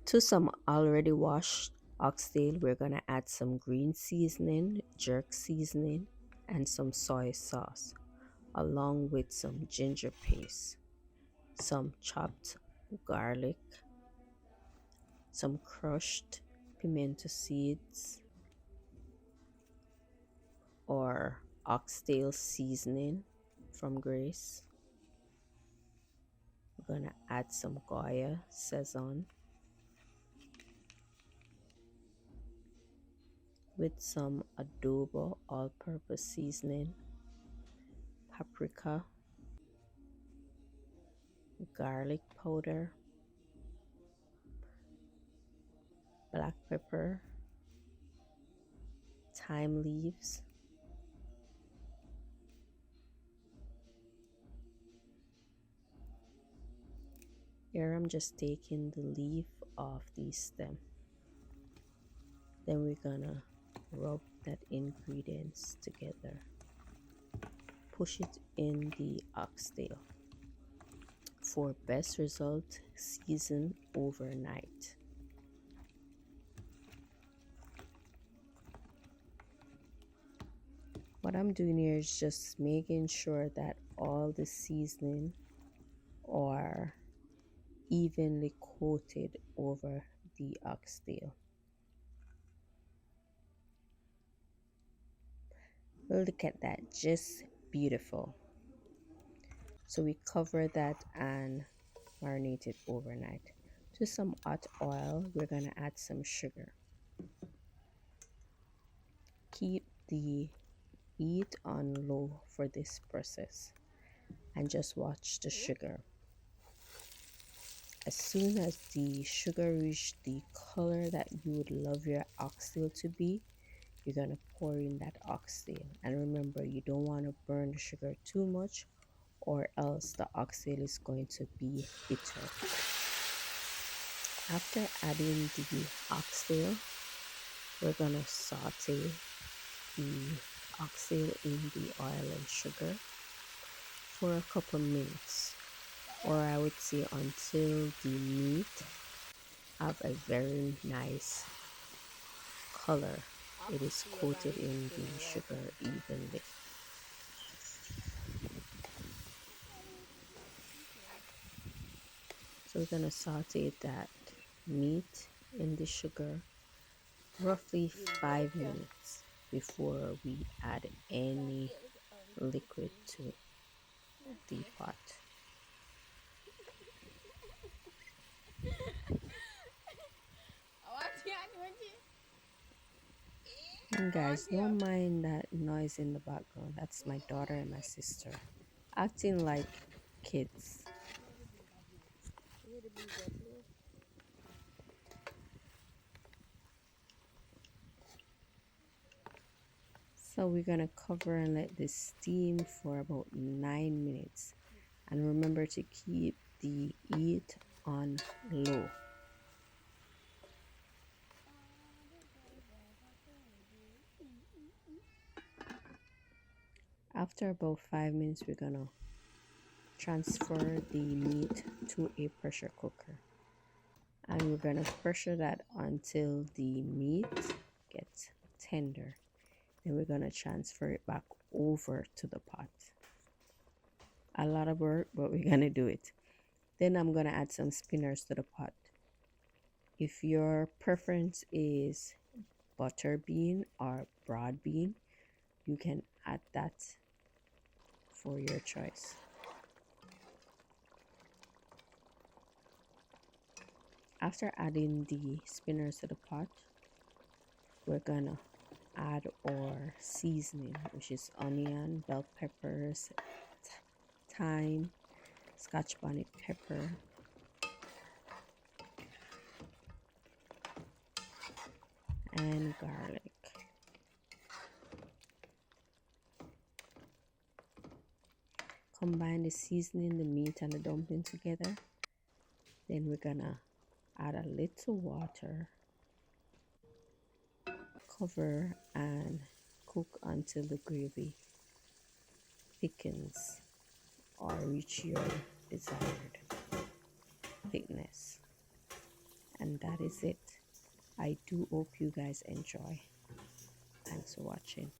To some already washed oxtail, we're going to add some green seasoning, jerk seasoning, and some soy sauce, along with some ginger paste, some chopped garlic, some crushed pimento seeds, or oxtail seasoning from Grace. We're going to add some Goya Sazon with some adobo all-purpose seasoning, paprika, garlic powder, black pepper, thyme leaves, here I'm just taking the leaf off the stem. Then we're gonna rub that ingredients together, push it in the oxtail. For best result, season overnight. What I'm doing here is just making sure that all the seasoning are evenly coated over the oxtail. Look at that, just beautiful. So we cover that and marinate it overnight. To some hot oil, we're gonna add some sugar. Keep the heat on low for this process and just watch the sugar. As soon as the sugar reaches the color that you would love your oxtail to be, you're going to pour in that oxtail. And remember, you don't want to burn the sugar too much or else the oxtail is going to be bitter. After adding the oxtail, we're going to saute the oxtail in the oil and sugar for a couple minutes, or I would say until the meat have a very nice color. It is coated in the sugar evenly. So we're gonna saute that meat in the sugar roughly 5 minutes before we add any liquid to the pot. And guys, don't mind that noise in the background. That's my daughter and my sister acting like kids. So we're gonna cover and let this steam for about 9 minutes. And remember to keep the heat on low. After about 5 minutes, we're gonna transfer the meat to a pressure cooker. And we're gonna pressure that until the meat gets tender. Then we're gonna transfer it back over to the pot. A lot of work, but we're gonna do it. Then I'm gonna add some spinners to the pot. If your preference is butter bean or broad bean, you can add that for your choice. After adding the spinners to the pot, we're gonna add our seasoning, which is onion, bell peppers, thyme, scotch bonnet pepper, and garlic. Combine the seasoning, the meat, and the dumpling together. Then we're gonna add a little water, cover, and cook until the gravy thickens or reach your desired thickness. And And that is it. I do hope you guys enjoy. Thanks for watching.